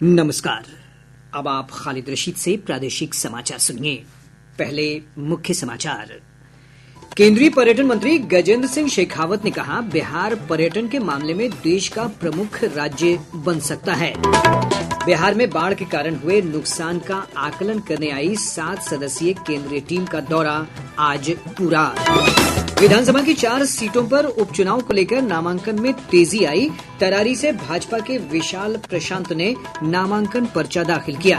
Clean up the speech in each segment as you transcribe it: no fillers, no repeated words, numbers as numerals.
नमस्कार। अब आप खालिद रशीद से प्रादेशिक समाचार सुनिए। पहले मुख्य समाचार। केंद्रीय पर्यटन मंत्री गजेंद्र सिंह शेखावत ने कहा, बिहार पर्यटन के मामले में देश का प्रमुख राज्य बन सकता है। बिहार में बाढ़ के कारण हुए नुकसान का आकलन करने आई 7 सदस्यीय केंद्रीय टीम का दौरा आज पूरा। विधानसभा की 4 सीटों पर उपचुनाव को लेकर नामांकन में तेजी आई। तरारी से भाजपा के विशाल प्रशांत ने नामांकन पर्चा दाखिल किया।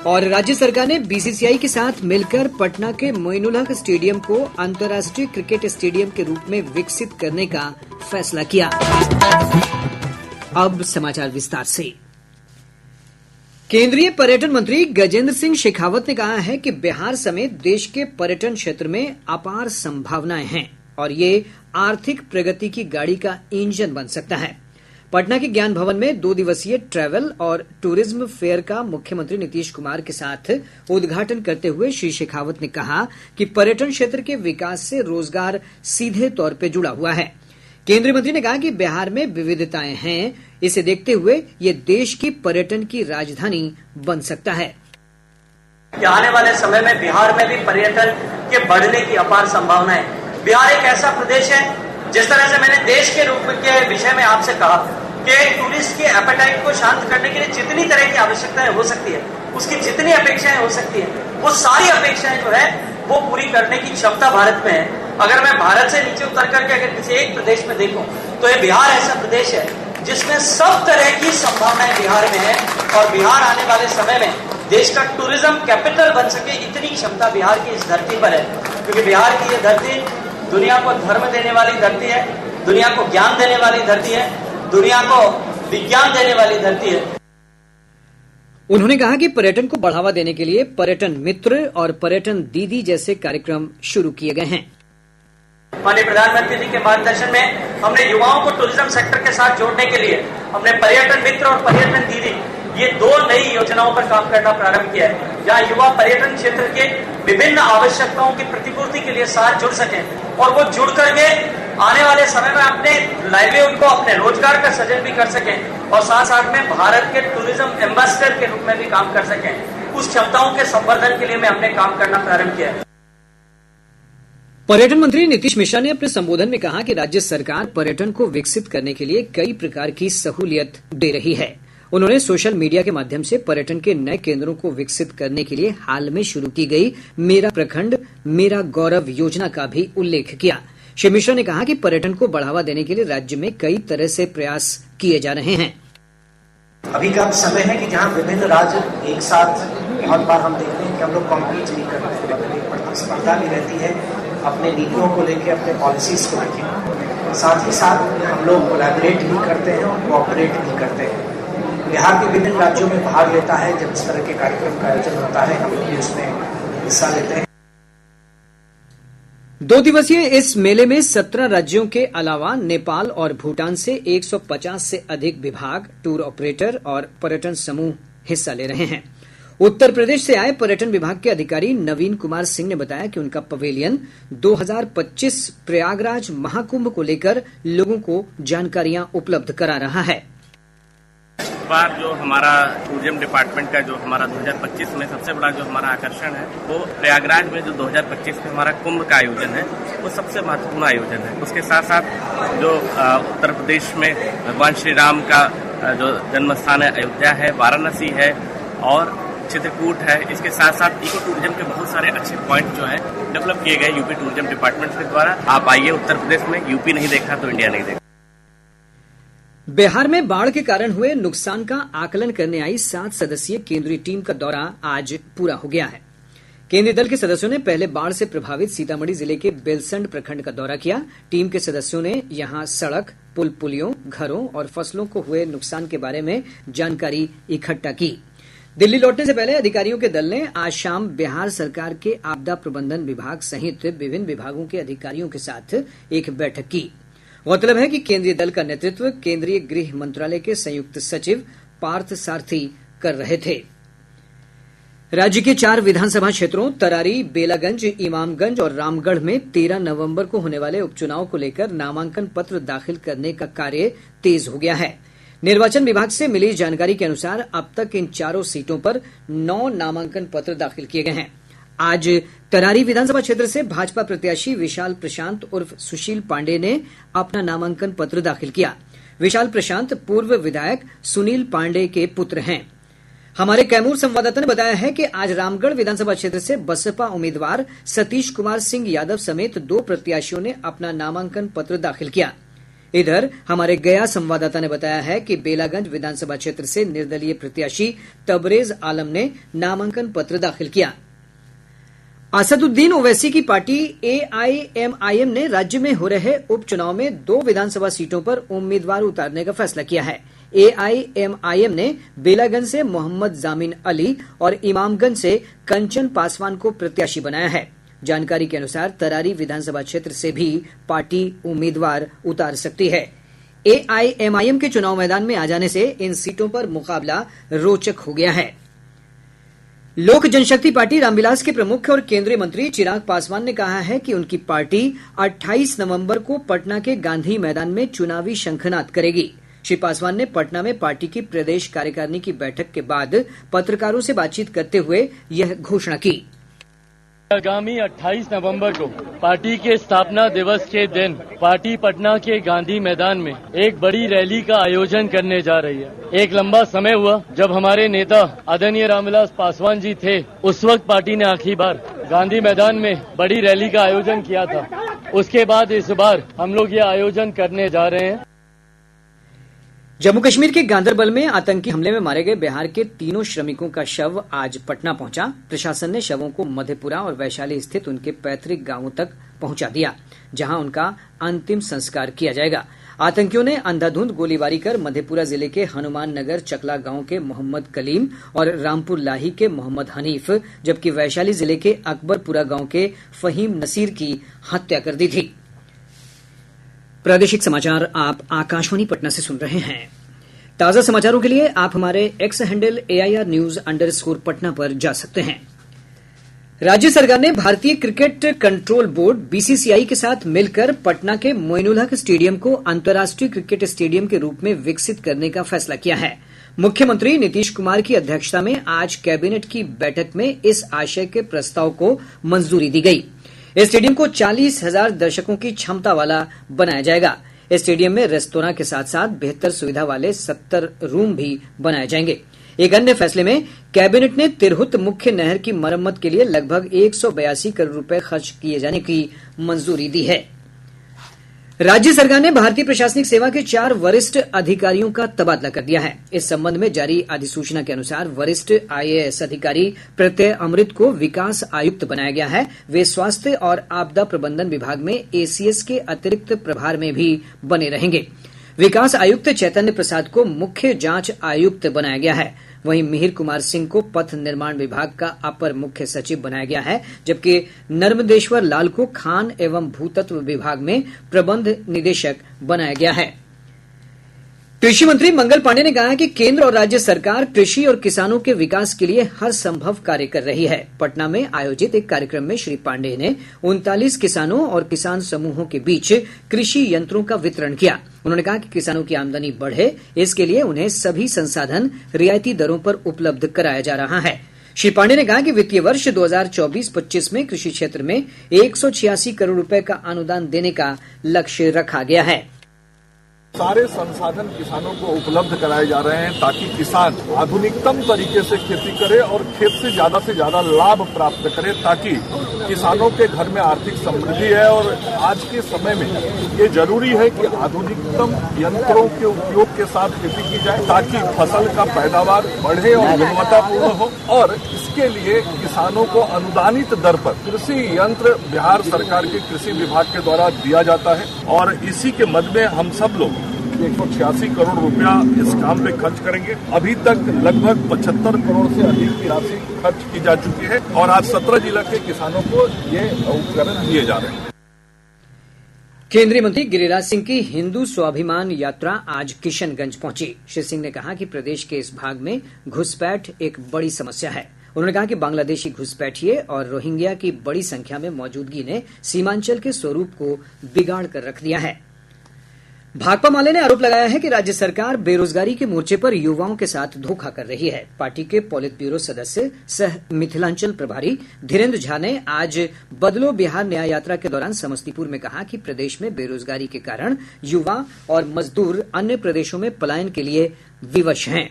और राज्य सरकार ने बीसीसीआई के साथ मिलकर पटना के मोइनुल हक स्टेडियम को अंतर्राष्ट्रीय क्रिकेट स्टेडियम के रूप में विकसित करने का फैसला किया। अब समाचार विस्तार से। केंद्रीय पर्यटन मंत्री गजेंद्र सिंह शेखावत ने कहा है कि बिहार समेत देश के पर्यटन क्षेत्र में अपार संभावनाएं हैं और ये आर्थिक प्रगति की गाड़ी का इंजन बन सकता है। पटना के ज्ञान भवन में 2 दिवसीय ट्रैवल और टूरिज्म फेयर का मुख्यमंत्री नीतीश कुमार के साथ उद्घाटन करते हुए श्री शेखावत ने कहा कि पर्यटन क्षेत्र के विकास से रोजगार सीधे तौर पर जुड़ा हुआ है। केंद्रीय मंत्री ने कहा कि बिहार में विविधताएं हैं, इसे देखते हुए ये देश की पर्यटन की राजधानी बन सकता है। आने वाले समय में बिहार में भी पर्यटन के बढ़ने की अपार संभावना है। बिहार एक ऐसा प्रदेश है, जिस तरह से मैंने देश के रूप के विषय में आपसे कहा कि टूरिस्ट के एपेटाइट को शांत करने के लिए जितनी तरह की आवश्यकताएं हो सकती है, उसकी जितनी अपेक्षाएं हो सकती है, वो सारी अपेक्षाएं जो है वो पूरी करने की क्षमता भारत में है। अगर मैं भारत से नीचे उतर करके अगर किसी एक प्रदेश में देखूं तो ये बिहार ऐसा प्रदेश है जिसमें सब तरह की संभावनाएं बिहार में है और बिहार आने वाले समय में देश का टूरिज्म कैपिटल बन सके, इतनी क्षमता बिहार की इस धरती पर है। क्योंकि बिहार की ये धरती दुनिया को धर्म देने वाली धरती है, दुनिया को ज्ञान देने वाली धरती है, दुनिया को विज्ञान देने वाली धरती है। उन्होंने कहा कि पर्यटन को बढ़ावा देने के लिए पर्यटन मित्र और पर्यटन दीदी जैसे कार्यक्रम शुरू किए गए हैं। माननीय प्रधानमंत्री जी के मार्गदर्शन में हमने युवाओं को टूरिज्म सेक्टर के साथ जोड़ने के लिए हमने पर्यटन मित्र और पर्यटन दीदी ये 2 नई योजनाओं पर काम करना प्रारंभ किया है, जहां युवा पर्यटन क्षेत्र के विभिन्न आवश्यकताओं की प्रतिपूर्ति के लिए साथ जुड़ सकें और वो जुड़ करके आने वाले समय में अपने लाइवलीहुड को, अपने रोजगार का सृजन भी कर सकें और साथ साथ में भारत के टूरिज्म एम्बेसडर के रूप में भी काम कर सकें। उस क्षमताओं के संवर्धन के लिए हमने काम करना प्रारंभ किया है। पर्यटन मंत्री नीतीश मिश्रा ने अपने संबोधन में कहा कि राज्य सरकार पर्यटन को विकसित करने के लिए कई प्रकार की सहूलियत दे रही है। उन्होंने सोशल मीडिया के माध्यम से पर्यटन के नए केंद्रों को विकसित करने के लिए हाल में शुरू की गई मेरा प्रखंड मेरा गौरव योजना का भी उल्लेख किया। श्री मिश्रा ने कहा कि पर्यटन को बढ़ावा देने के लिए राज्य में कई तरह से प्रयास किए जा रहे हैं। अभी का समय है कि जहाँ विभिन्न राज्य एक साथ बहुत बार हम देखते हैं कि हम लोग कॉम्पीट भी करते हैं, एक प्रतिस्पर्धा भी रहती है अपने नीतियों को लेकर, अपने पॉलिसीज को लेकर। साथ ही साथ हम लोग कोलैबोरेट भी करते हैं और कोऑपरेट भी करते हैं। बिहार के विभिन्न राज्यों में भाग लेता है, जब इस तरह के कार्यक्रम का आयोजन होता है हम भी उसमें हिस्सा लेते हैं। 2 दिवसीय इस मेले में 17 राज्यों के अलावा नेपाल और भूटान से 150 से अधिक विभाग, टूर ऑपरेटर और पर्यटन समूह हिस्सा ले रहे हैं। उत्तर प्रदेश से आए पर्यटन विभाग के अधिकारी नवीन कुमार सिंह ने बताया कि उनका पवेलियन 2025 प्रयागराज महाकुंभ को लेकर लोगों को जानकारियां उपलब्ध करा रहा है। बार जो हमारा टूरिज्म डिपार्टमेंट का जो हमारा 2025 में सबसे बड़ा जो हमारा आकर्षण है वो प्रयागराज में जो 2025 में हमारा कुंभ का आयोजन है, वो सबसे महत्वपूर्ण आयोजन है। उसके साथ साथ जो उत्तर प्रदेश में भगवान श्री राम का जो जन्म स्थान है अयोध्या है, वाराणसी है और चित्रकूट है। इसके साथ साथ इको टूरिज्म के बहुत सारे अच्छे पॉइंट जो है डेवलप किए गए यूपी टूरिज्म डिपार्टमेंट के द्वारा। आप आइए उत्तर प्रदेश में, यूपी नहीं देखा तो इंडिया नहीं देखा। बिहार में बाढ़ के कारण हुए नुकसान का आकलन करने आई 7 सदस्यीय केंद्रीय टीम का दौरा आज पूरा हो गया है। केंद्रीय दल के सदस्यों ने पहले बाढ़ से प्रभावित सीतामढ़ी जिले के बेलसंड प्रखंड का दौरा किया। टीम के सदस्यों ने यहां सड़क, पुल पुलियों, घरों और फसलों को हुए नुकसान के बारे में जानकारी इकट्ठा की। दिल्ली लौटने से पहले अधिकारियों के दल ने आज शाम बिहार सरकार के आपदा प्रबंधन विभाग सहित विभिन्न विभागों के अधिकारियों के साथ एक बैठक की। गौरतलब है कि केंद्रीय दल का नेतृत्व केंद्रीय गृह मंत्रालय के संयुक्त सचिव पार्थ सारथी कर रहे थे। राज्य के 4 विधानसभा क्षेत्रों तरारी, बेलागंज, इमामगंज और रामगढ़ में 13 नवंबर को होने वाले उपचुनाव को लेकर नामांकन पत्र दाखिल करने का कार्य तेज हो गया है। निर्वाचन विभाग से मिली जानकारी के अनुसार अब तक इन चारों सीटों पर 9 नामांकन पत्र दाखिल किए गए हैं। आज तरारी विधानसभा क्षेत्र से भाजपा प्रत्याशी विशाल प्रशांत उर्फ सुशील पांडे ने अपना नामांकन पत्र दाखिल किया। विशाल प्रशांत पूर्व विधायक सुनील पांडे के पुत्र हैं। हमारे कैमूर संवाददाता ने बताया है कि आज रामगढ़ विधानसभा क्षेत्र से बसपा उम्मीदवार सतीश कुमार सिंह यादव समेत 2 प्रत्याशियों ने अपना नामांकन पत्र दाखिल किया। इधर हमारे गया संवाददाता ने बताया है कि बेलागंज विधानसभा क्षेत्र से निर्दलीय प्रत्याशी तबरेज आलम ने नामांकन पत्र दाखिल किया। असदुद्दीन ओवैसी की पार्टी एआईएमआईएम ने राज्य में हो रहे उपचुनाव में 2 विधानसभा सीटों पर उम्मीदवार उतारने का फैसला किया है। एआईएमआईएम ने बेलागंज से मोहम्मद जामिन अली और इमामगंज से कंचन पासवान को प्रत्याशी बनाया है। जानकारी के अनुसार तरारी विधानसभा क्षेत्र से भी पार्टी उम्मीदवार उतार सकती है। एआईएमआईएम के चुनाव मैदान में आ जाने से इन सीटों पर मुकाबला रोचक हो गया है। लोक जनशक्ति पार्टी रामविलास के प्रमुख और केंद्रीय मंत्री चिराग पासवान ने कहा है कि उनकी पार्टी 28 नवंबर को पटना के गांधी मैदान में चुनावी शंखनाद करेगी। श्री पासवान ने पटना में पार्टी की प्रदेश कार्यकारिणी की बैठक के बाद पत्रकारों से बातचीत करते हुए यह घोषणा की। आगामी 28 नवंबर को पार्टी के स्थापना दिवस के दिन पार्टी पटना के गांधी मैदान में एक बड़ी रैली का आयोजन करने जा रही है। एक लंबा समय हुआ जब हमारे नेता आदरणीय रामविलास पासवान जी थे, उस वक्त पार्टी ने आखिरी बार गांधी मैदान में बड़ी रैली का आयोजन किया था। उसके बाद इस बार हम लोग ये आयोजन करने जा रहे हैं। जम्मू कश्मीर के गांदरबल में आतंकी हमले में मारे गए बिहार के 3 श्रमिकों का शव आज पटना पहुंचा। प्रशासन ने शवों को मधेपुरा और वैशाली स्थित उनके पैतृक गांवों तक पहुंचा दिया, जहां उनका अंतिम संस्कार किया जाएगा। आतंकियों ने अंधाधुंध गोलीबारी कर मधेपुरा जिले के हनुमान नगर चकला गांव के मोहम्मद कलीम और रामपुर लाही के मोहम्मद हनीफ, जबकि वैशाली जिले के अकबरपुरा गांव के फहीम नसीर की हत्या कर दी थी। प्रादेशिक समाचार आप आकाशवाणी पटना से सुन रहे हैं। ताजा समाचारों के लिए आप हमारे एक्स हैंडल AIR_News_पटना पर जा सकते हैं। राज्य सरकार ने भारतीय क्रिकेट कंट्रोल बोर्ड BCCI के साथ मिलकर पटना के मोइनुल हक स्टेडियम को अंतर्राष्ट्रीय क्रिकेट स्टेडियम के रूप में विकसित करने का फैसला किया है। मुख्यमंत्री नीतीश कुमार की अध्यक्षता में आज कैबिनेट की बैठक में इस आशय के प्रस्ताव को मंजूरी दी गई। स्टेडियम को 40,000 दर्शकों की क्षमता वाला बनाया जाएगा। स्टेडियम में रेस्तोरां के साथ साथ बेहतर सुविधा वाले 70 रूम भी बनाए जाएंगे। एक अन्य फैसले में कैबिनेट ने तिरहुत मुख्य नहर की मरम्मत के लिए लगभग 182 करोड़ रुपए खर्च किए जाने की मंजूरी दी है। राज्य सरकार ने भारतीय प्रशासनिक सेवा के 4 वरिष्ठ अधिकारियों का तबादला कर दिया है। इस संबंध में जारी अधिसूचना के अनुसार वरिष्ठ IAS अधिकारी प्रत्यय अमृत को विकास आयुक्त बनाया गया है। वे स्वास्थ्य और आपदा प्रबंधन विभाग में ACS के अतिरिक्त प्रभार में भी बने रहेंगे। विकास आयुक्त चैतन्य प्रसाद को मुख्य जांच आयुक्त बनाया गया है। वहीं मिहिर कुमार सिंह को पथ निर्माण विभाग का अपर मुख्य सचिव बनाया गया है, जबकि नर्मदेश्वर लाल को खान एवं भूतत्व विभाग में प्रबंध निदेशक बनाया गया है। कृषि मंत्री मंगल पांडे ने कहा है कि केंद्र और राज्य सरकार कृषि और किसानों के विकास के लिए हर संभव कार्य कर रही है। पटना में आयोजित एक कार्यक्रम में श्री पांडे ने 39 किसानों और किसान समूहों के बीच कृषि यंत्रों का वितरण किया। उन्होंने कहा कि किसानों की आमदनी बढ़े, इसके लिए उन्हें सभी संसाधन रियायती दरों पर उपलब्ध कराया जा रहा है। श्री पांडे ने कहा कि वित्तीय वर्ष 2024-25 में कृषि क्षेत्र में 186 करोड़ रुपए का अनुदान देने का लक्ष्य रखा गया है। सारे संसाधन किसानों को उपलब्ध कराए जा रहे हैं ताकि किसान आधुनिकतम तरीके से खेती करे और खेत से ज्यादा लाभ प्राप्त करे, ताकि किसानों के घर में आर्थिक समृद्धि है। और आज के समय में ये जरूरी है कि आधुनिकतम यंत्रों के उपयोग के साथ खेती की जाए ताकि फसल का पैदावार बढ़े और गुणवत्तापूर्ण हो। और इसके लिए किसानों को अनुदानित दर पर कृषि यंत्र बिहार सरकार के कृषि विभाग के द्वारा दिया जाता है और इसी के मद में हम सब लोग 186 करोड़ रुपया इस काम पे खर्च करेंगे। अभी तक लगभग 75 करोड़ से अधिक की राशि खर्च की जा चुकी है और आज 17 जिला के किसानों को ये उपकरण दिए जा रहे हैं। केंद्रीय मंत्री गिरिराज सिंह की हिंदू स्वाभिमान यात्रा आज किशनगंज पहुंची। श्री सिंह ने कहा कि प्रदेश के इस भाग में घुसपैठ एक बड़ी समस्या है। उन्होंने कहा कि बांग्लादेशी घुसपैठिए और रोहिंग्या की बड़ी संख्या में मौजूदगी ने सीमांचल के स्वरूप को बिगाड़ कर रख दिया है। भाकपा माले ने आरोप लगाया है कि राज्य सरकार बेरोजगारी के मोर्चे पर युवाओं के साथ धोखा कर रही है। पार्टी के पॉलिट ब्यूरो सदस्य सह मिथिलांचल प्रभारी धीरेन्द्र झा ने आज बदलो बिहार न्याय यात्रा के दौरान समस्तीपुर में कहा कि प्रदेश में बेरोजगारी के कारण युवा और मजदूर अन्य प्रदेशों में पलायन के लिए विवश हैं।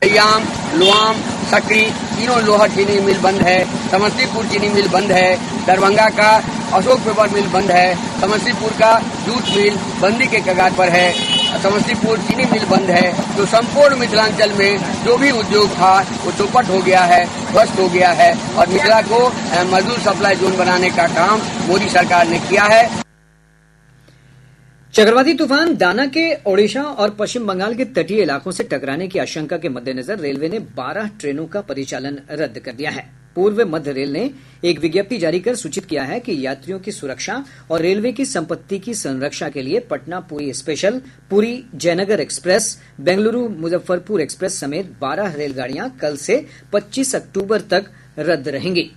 रैयाम, लोआम, सकरी तीनों लोहा चीनी मिल बंद है। समस्तीपुर चीनी मिल बंद है। दरभंगा का अशोक पेपर मिल बंद है। समस्तीपुर का जूट मिल बंदी के कगार पर है। समस्तीपुर चीनी मिल बंद है। तो संपूर्ण मिथिलांचल में जो भी उद्योग था वो चौपट हो गया है, ध्वस्त हो गया है और मिथिला को मजदूर सप्लाई जोन बनाने का काम मोदी सरकार ने किया है। चक्रवाती तूफान दाना के ओडिशा और पश्चिम बंगाल के तटीय इलाकों से टकराने की आशंका के मद्देनजर रेलवे ने 12 ट्रेनों का परिचालन रद्द कर दिया है। पूर्व मध्य रेल ने एक विज्ञप्ति जारी कर सूचित किया है कि यात्रियों की सुरक्षा और रेलवे की संपत्ति की संरक्षा के लिए Patna Puri special, Puri Jaynagar express, Bengaluru Muzaffarpur express समेत 12 रेलगाड़ियां कल से 25 अक्टूबर तक रद्द रहेंगी।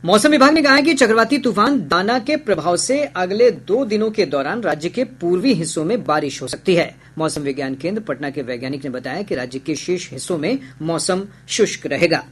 मौसम विभाग ने कहा है कि चक्रवाती तूफान दाना के प्रभाव से अगले 2 दिनों के दौरान राज्य के पूर्वी हिस्सों में बारिश हो सकती है। मौसम विज्ञान केंद्र पटना के वैज्ञानिक ने बताया कि राज्य के शेष हिस्सों में मौसम शुष्क रहेगा।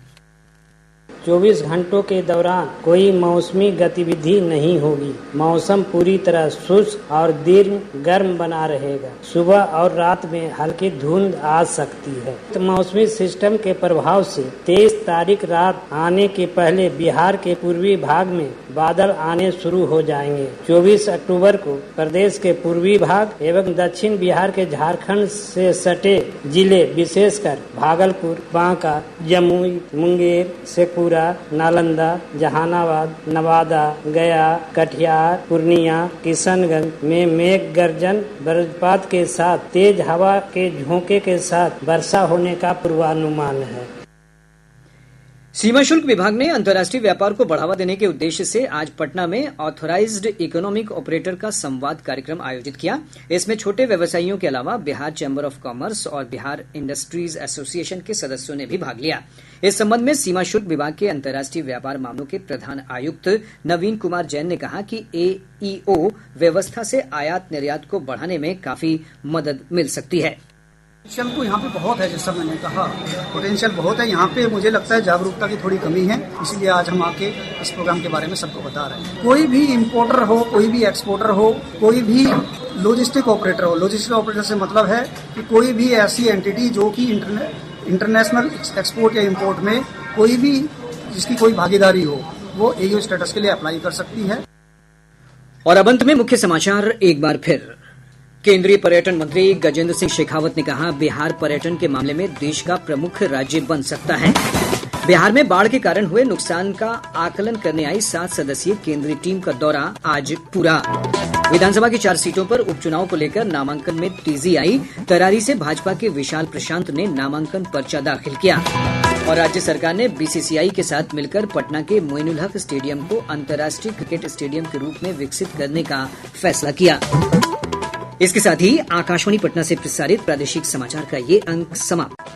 24 घंटों के दौरान कोई मौसमी गतिविधि नहीं होगी। मौसम पूरी तरह शुष्क और दिन गर्म बना रहेगा। सुबह और रात में हल्की धुंध आ सकती है। तो मौसमी सिस्टम के प्रभाव से 23 तारीख रात आने के पहले बिहार के पूर्वी भाग में बादल आने शुरू हो जाएंगे। 24 अक्टूबर को प्रदेश के पूर्वी भाग एवं दक्षिण बिहार के झारखंड से सटे जिले विशेषकर भागलपुर, बांका, जमुई, मुंगेर, शेखपुरा, नालंदा, जहानाबाद, नवादा, गया, कटिहार, पूर्णिया, किशनगंज में मेघ गर्जन वज्रपात के साथ तेज हवा के झोंके के साथ वर्षा होने का पूर्वानुमान है। सीमा शुल्क विभाग ने अंतर्राष्ट्रीय व्यापार को बढ़ावा देने के उद्देश्य से आज पटना में ऑथराइज्ड इकोनॉमिक ऑपरेटर का संवाद कार्यक्रम आयोजित किया। इसमें छोटे व्यवसायियों के अलावा बिहार चैम्बर ऑफ कॉमर्स और बिहार इंडस्ट्रीज एसोसिएशन के सदस्यों ने भी भाग लिया। इस संबंध में सीमा शुल्क विभाग के अंतर्राष्ट्रीय व्यापार मामलों के प्रधान आयुक्त नवीन कुमार जैन ने कहा कि एईओ व्यवस्था से आयात निर्यात को बढ़ाने में काफी मदद मिल सकती है। पोटेंशियल तो यहाँ पे बहुत है, जैसा मैंने कहा पोटेंशियल बहुत है यहाँ पे। मुझे लगता है जागरूकता की थोड़ी कमी है, इसलिए आज हम आके इस प्रोग्राम के बारे में सबको बता रहे हैं। कोई भी इम्पोर्टर हो, कोई भी एक्सपोर्टर हो, कोई भी लॉजिस्टिक ऑपरेटर हो। लॉजिस्टिक ऑपरेटर से मतलब है कि कोई भी ऐसी एंटिटी जो कि इंटरनेशनल एक्सपोर्ट या इम्पोर्ट में कोई भी जिसकी कोई भागीदारी हो, वो एईओ स्टेटस के लिए अप्लाई कर सकती है। और अब अंत में मुख्य समाचार एक बार फिर। केंद्रीय पर्यटन मंत्री गजेंद्र सिंह शेखावत ने कहा, बिहार पर्यटन के मामले में देश का प्रमुख राज्य बन सकता है। बिहार में बाढ़ के कारण हुए नुकसान का आकलन करने आई 7 सदस्यीय केंद्रीय टीम का दौरा आज पूरा। विधानसभा की 4 सीटों पर उपचुनाव को लेकर नामांकन में तेजी आई। तरारी से भाजपा के विशाल प्रशांत ने नामांकन पर्चा दाखिल किया। और राज्य सरकार ने बीसीसीआई के साथ मिलकर पटना के मोइनुल हक स्टेडियम को अंतर्राष्ट्रीय क्रिकेट स्टेडियम के रूप में विकसित करने का फैसला किया। इसके साथ ही आकाशवाणी पटना से प्रसारित प्रादेशिक समाचार का ये अंक समाप्त।